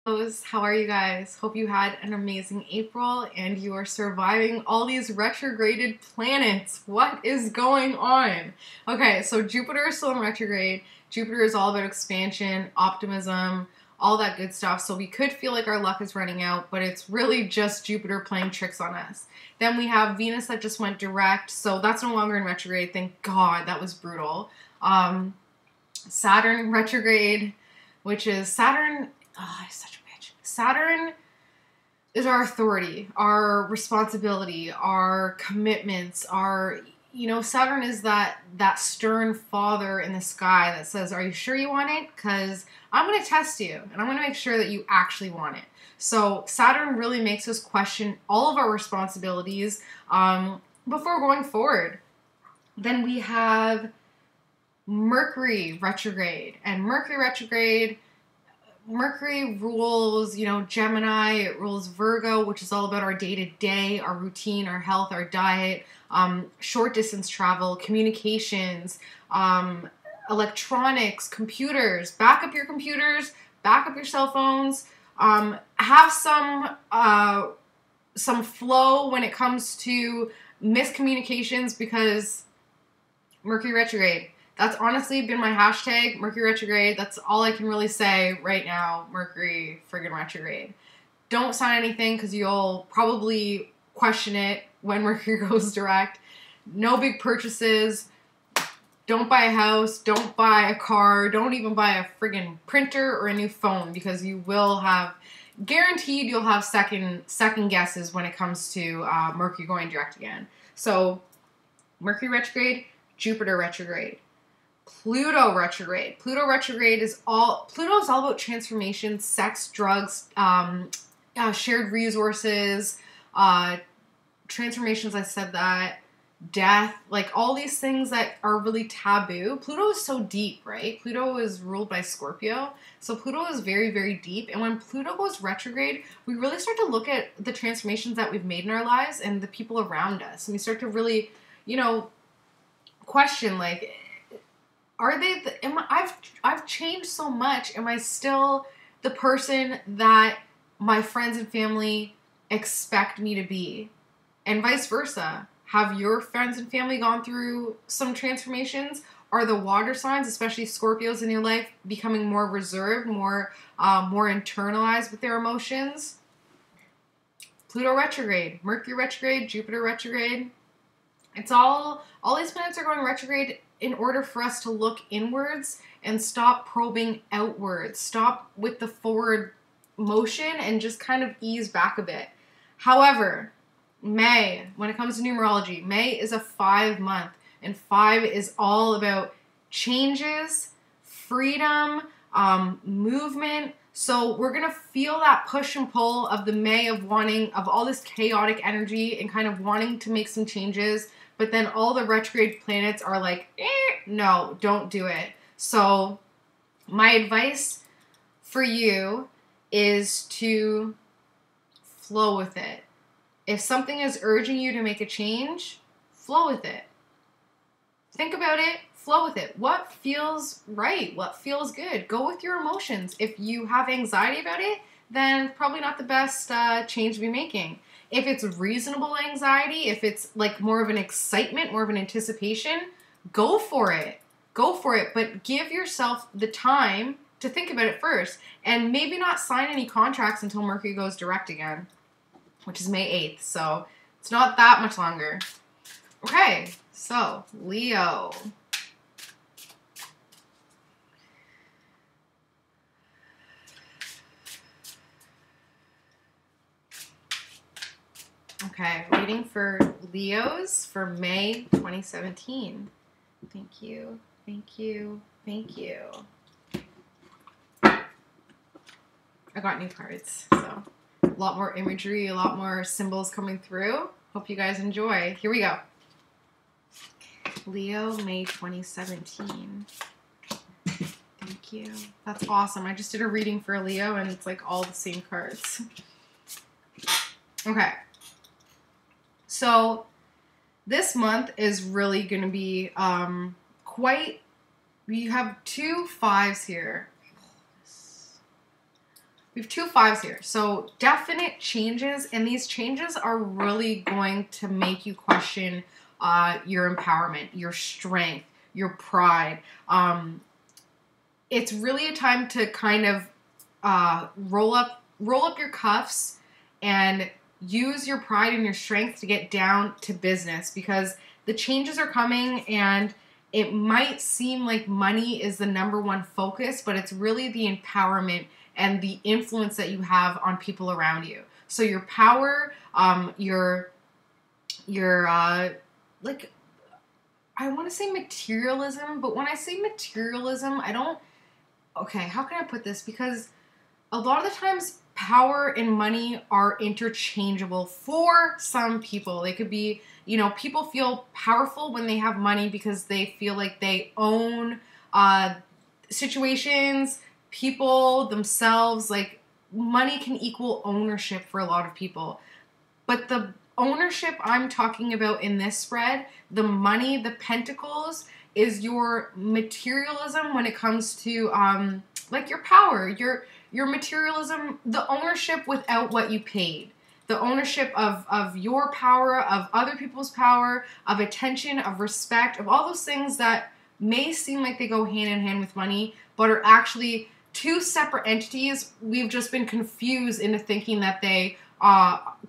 How are you guys? Hope you had an amazing April and you are surviving all these retrograded planets. What is going on? Okay, so Jupiter is still in retrograde. Jupiter is all about expansion, optimism, all that good stuff. So we could feel like our luck is running out, but it's really just Jupiter playing tricks on us. Then we have Venus that just went direct, so that's no longer in retrograde. Thank God, that was brutal. Saturn retrograde, which is Saturn. Oh, he's such a bitch. Saturn is our authority, our responsibility, our commitments, Saturn is that stern father in the sky that says, are you sure you want it? Because I'm going to test you, and I'm going to make sure that you actually want it. So Saturn really makes us question all of our responsibilities before going forward. Then we have Mercury retrograde, and Mercury rules, Gemini, it rules Virgo, which is all about our day-to-day, our routine, our health, our diet, short distance travel, communications, electronics, computers. Back up your computers, back up your cell phones, have some flow when it comes to miscommunications, because Mercury retrograde. That's honestly been my hashtag, Mercury retrograde. That's all I can really say right now, Mercury friggin' retrograde. Don't sign anything because you'll probably question it when Mercury goes direct. No big purchases. Don't buy a house. Don't buy a car. Don't even buy a friggin' printer or a new phone, because you will have, guaranteed you'll have second guesses when it comes to Mercury going direct again. So Mercury retrograde, Jupiter retrograde. Pluto retrograde. Pluto's all about transformation, sex, drugs, shared resources, transformations, I said that, death, like all these things that are really taboo. Pluto is so deep, right? Pluto is ruled by Scorpio. So Pluto is very, very deep. And when Pluto goes retrograde, we really start to look at the transformations that we've made in our lives and the people around us. And we start to really, question, like, I've changed so much. Am I still the person that my friends and family expect me to be? And vice versa. Have your friends and family gone through some transformations? Are the water signs, especially Scorpios in your life, becoming more reserved, more internalized with their emotions? Pluto retrograde, Mercury retrograde, Jupiter retrograde. It's all these planets are going retrograde in order for us to look inwards and stop probing outwards. Stop with the forward motion and just kind of ease back a bit. However, May, when it comes to numerology, May is a 5-month, and 5 is all about changes, freedom, movement. So we're going to feel that push and pull of the May of all this chaotic energy and kind of wanting to make some changes. But then all the retrograde planets are like, no, don't do it. So my advice for you is to flow with it. If something is urging you to make a change, flow with it. Think about it, flow with it. What feels right? What feels good? Go with your emotions. If you have anxiety about it, then it's probably not the best change to be making. If it's reasonable anxiety, if it's like more of an excitement, more of an anticipation, go for it. Go for it, but give yourself the time to think about it first. And maybe not sign any contracts until Mercury goes direct again, which is May 8th. So it's not that much longer. Okay, so Leo. Okay, reading for Leos for May 2017. Thank you, thank you, thank you. I got new cards, so a lot more imagery, a lot more symbols coming through. Hope you guys enjoy. Here we go. Leo, May 2017. Thank you. That's awesome. I just did a reading for a Leo, and it's like all the same cards. Okay. So this month is really going to be we have 2 5s here. We have 2 5s here. So definite changes, and these changes are really going to make you question your empowerment, your strength, your pride. It's really a time to kind of roll up your cuffs and use your pride and your strength to get down to business, because the changes are coming, and it might seem like money is the #1 focus, but it's really the empowerment and the influence that you have on people around you. So your power, your like, I want to say materialism, but when I say materialism, okay, how can I put this? Because a lot of the times power and money are interchangeable for some people. They could be, people feel powerful when they have money because they feel like they own situations, people, themselves. Like, money can equal ownership for a lot of people. But the ownership I'm talking about in this spread, the money, the pentacles, is your materialism when it comes to like your power, your materialism, the ownership without what you paid. The ownership of your power, of other people's power, of attention, of respect, of all those things that may seem like they go hand in hand with money, but are actually two separate entities. We've just been confused into thinking that they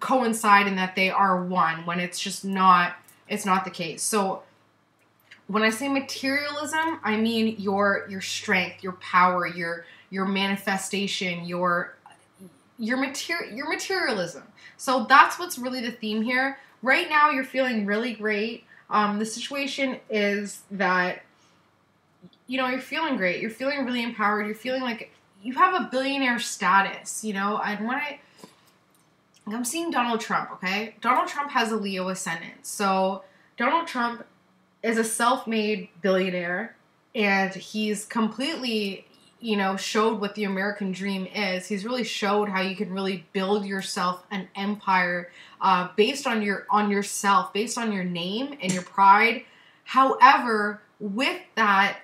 coincide and that they are one, when it's just not, it's not the case. So when I say materialism, I mean your strength, your power, your manifestation, your materialism. So that's what's really the theme here. Right now, you're feeling really great. The situation is that, you're feeling great. You're feeling really empowered. You're feeling like you have a billionaire status, and when I'm seeing Donald Trump, okay? Donald Trump has a Leo ascendant. So Donald Trump is a self-made billionaire, and he's completely, showed what the American dream is. He's really showed how you can really build yourself an empire based on yourself, based on your name and your pride. However, with that,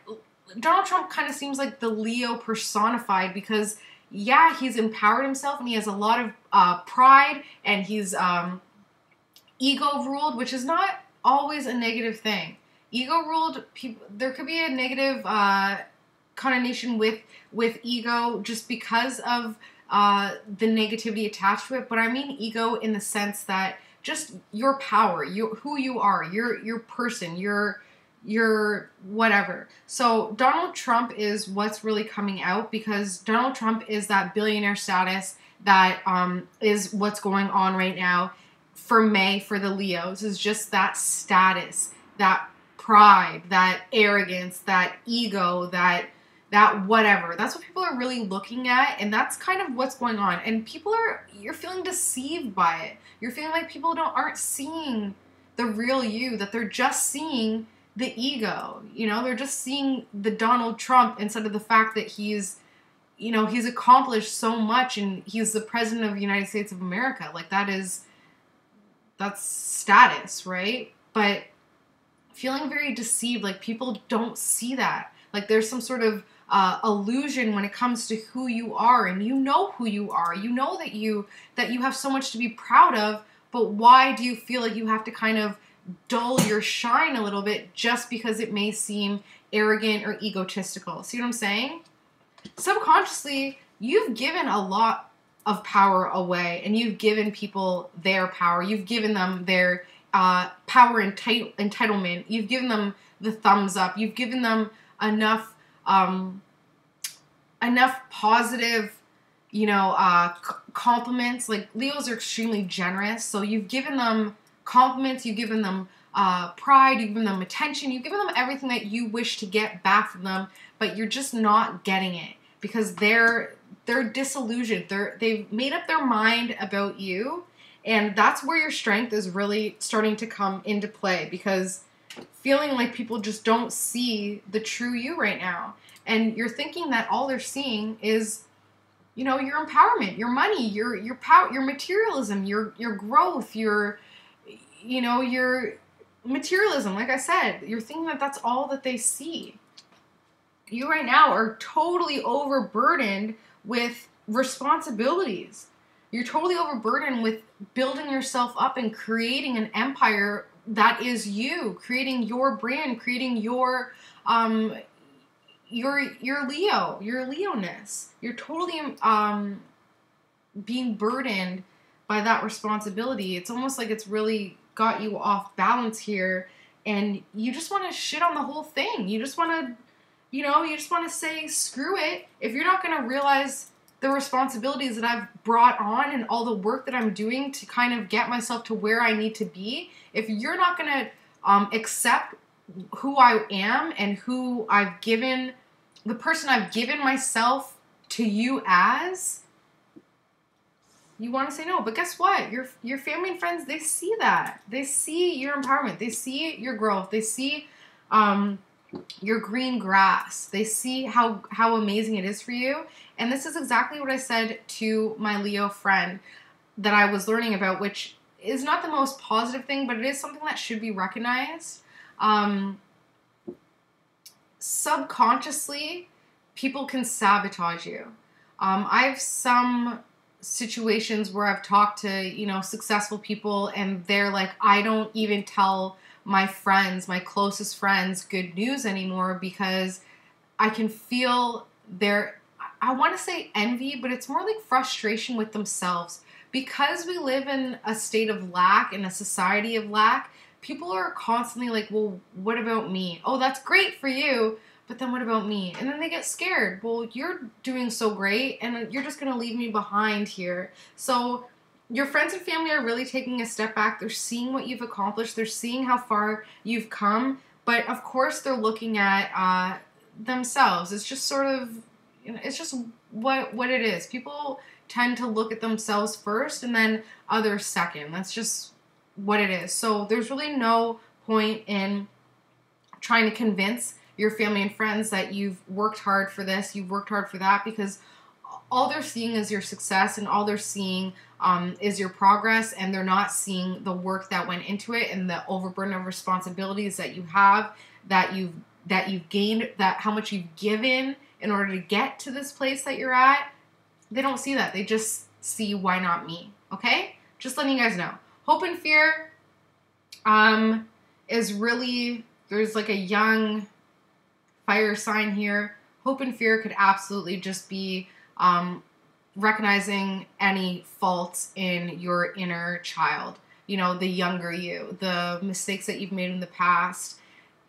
Donald Trump kind of seems like the Leo personified, because yeah, he's empowered himself and he has a lot of pride, and he's ego ruled, which is not always a negative thing. Ego ruled people, there could be a negative connotation with ego just because of the negativity attached to it. But I mean ego in the sense that just your power, who you are, your person, your whatever. So Donald Trump is what's really coming out, because Donald Trump is that billionaire status that is what's going on right now for May, for the Leos, is just that status, that pride, that arrogance, that ego, that whatever. That's what people are really looking at, and that's kind of what's going on. And you're feeling deceived by it. You're feeling like people aren't seeing the real you, that they're just seeing the ego. They're just seeing the Donald Trump instead of the fact that he's accomplished so much, and he's the president of the United States of America. Like, that's status, right? But feeling very deceived, like people don't see that. Like, there's some sort of illusion when it comes to who you are, and you know who you are. You know that you have so much to be proud of, but why do you feel like you have to kind of dull your shine a little bit just because it may seem arrogant or egotistical? See what I'm saying? Subconsciously, you've given a lot of power away, and you've given people their power. You've given them their power entitlement. You've given them the thumbs up. You've given them enough positive, compliments. Like, Leos are extremely generous, so you've given them compliments, you've given them pride, you've given them attention, you've given them everything that you wish to get back from them, but you're just not getting it because they're disillusioned. They've made up their mind about you, and that's where your strength is really starting to come into play, because feeling like people just don't see the true you right now, and you're thinking that all they're seeing is your empowerment, your money, your power, your materialism, your growth, your materialism. Like I said, you're thinking that that's all that they see. You right now are totally overburdened with responsibilities. You're totally overburdened with building yourself up and creating an empire that is you, creating your brand, creating your Leo, your Leoness. You're totally being burdened by that responsibility. It's almost like it's really got you off balance here, and you just want to shit on the whole thing. You just want to, you just want to say, screw it. If you're not going to realize the responsibilities that I've brought on and all the work that I'm doing to kind of get myself to where I need to be, if you're not going to accept who I am and who I've given, the person I've given myself to you as, you want to say no. But guess what? Your family and friends, they see that. They see your empowerment. They see your growth. They see your green grass. They see how amazing it is for you. And this is exactly what I said to my Leo friend that I was learning about, which is not the most positive thing, but it is something that should be recognized. Subconsciously, people can sabotage you. I have some situations where I've talked to, successful people, and they're like, I don't even tell my friends, my closest friends, good news anymore because I can feel I want to say envy, but it's more like frustration with themselves. Because we live in a state of lack, in a society of lack, people are constantly like, well, what about me? Oh, that's great for you, but then what about me? And then they get scared. Well, you're doing so great, and you're just going to leave me behind here. So your friends and family are really taking a step back. They're seeing what you've accomplished. They're seeing how far you've come. But, of course, they're looking at themselves. It's just sort of, it's just what it is. People tend to look at themselves first and then others second. That's just what it is. So there's really no point in trying to convince your family and friends that you've worked hard for this, you've worked hard for that, because all they're seeing is your success, and all they're seeing is your progress, and they're not seeing the work that went into it and the overburden of responsibilities that you have, that you've gained, that how much you've given in order to get to this place that you're at. They don't see that. They just see, why not me? Okay? Just letting you guys know. Hope and fear is really, there's like a young fire sign here. Hope and fear could absolutely just be recognizing any faults in your inner child. The younger you, the mistakes that you've made in the past.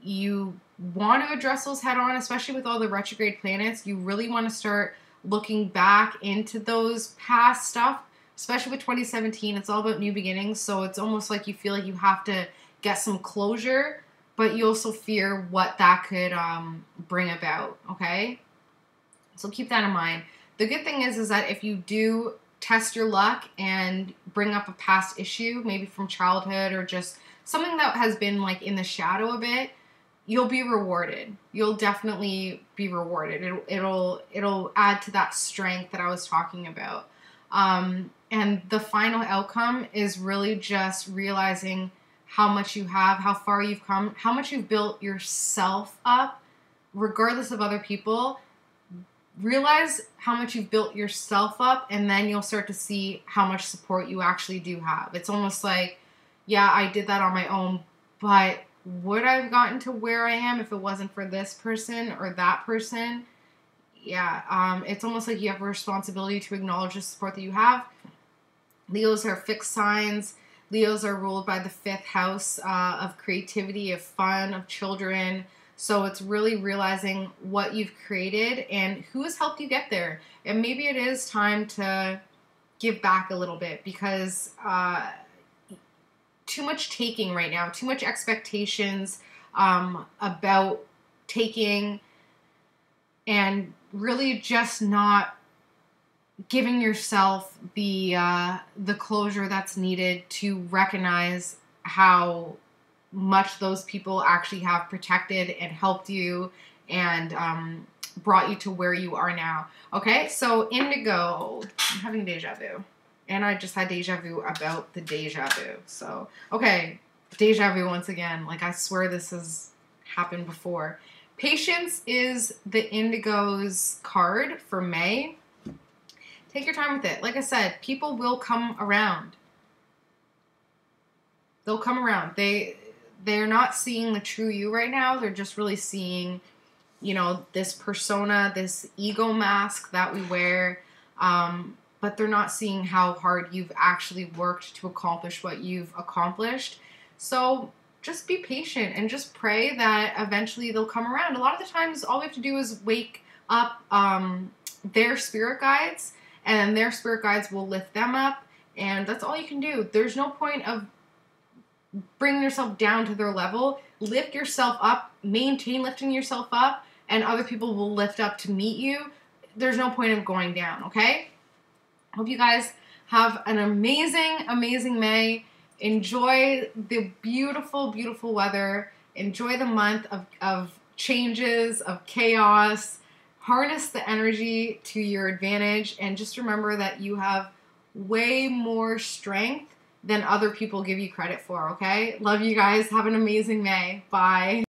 You want to address those head on, especially with all the retrograde planets. You really want to start looking back into those past stuff, especially with 2017. It's all about new beginnings. So it's almost like you feel like you have to get some closure, but you also fear what that could bring about, okay? So keep that in mind. The good thing is that if you do test your luck and bring up a past issue, maybe from childhood or just something that has been like in the shadow a bit, you'll be rewarded. You'll definitely be rewarded. It'll add to that strength that I was talking about. And the final outcome is really just realizing how much you have, how far you've come, how much you've built yourself up, regardless of other people. Realize how much you've built yourself up, and then you'll start to see how much support you actually do have. It's almost like, yeah, I did that on my own, but would I have gotten to where I am if it wasn't for this person or that person? Yeah, it's almost like you have a responsibility to acknowledge the support that you have. Leos are fixed signs. Leos are ruled by the 5th house of creativity, of fun, of children. So it's really realizing what you've created and who has helped you get there. And maybe it is time to give back a little bit, because too much taking right now, too much expectations about taking, and really just not giving yourself the closure that's needed to recognize how much those people actually have protected and helped you and brought you to where you are now. Okay, so Indigo, I'm having deja vu. And I just had deja vu about the deja vu. So, okay, deja vu once again. Like, I swear this has happened before. Patience is the Indigo's card for May. Take your time with it. Like I said, people will come around. They'll come around. They're not seeing the true you right now. They're just really seeing, you know, this persona, this ego mask that we wear. But they're not seeing how hard you've actually worked to accomplish what you've accomplished. So just be patient and just pray that eventually they'll come around. A lot of the times, all we have to do is wake up their spirit guides, and their spirit guides will lift them up, and that's all you can do. There's no point of bringing yourself down to their level. Lift yourself up, maintain lifting yourself up, and other people will lift up to meet you. There's no point of going down, okay? Hope you guys have an amazing, amazing May. Enjoy the beautiful, beautiful weather. Enjoy the month of changes, of chaos. Harness the energy to your advantage, and just remember that you have way more strength than other people give you credit for, okay? Love you guys. Have an amazing May. Bye.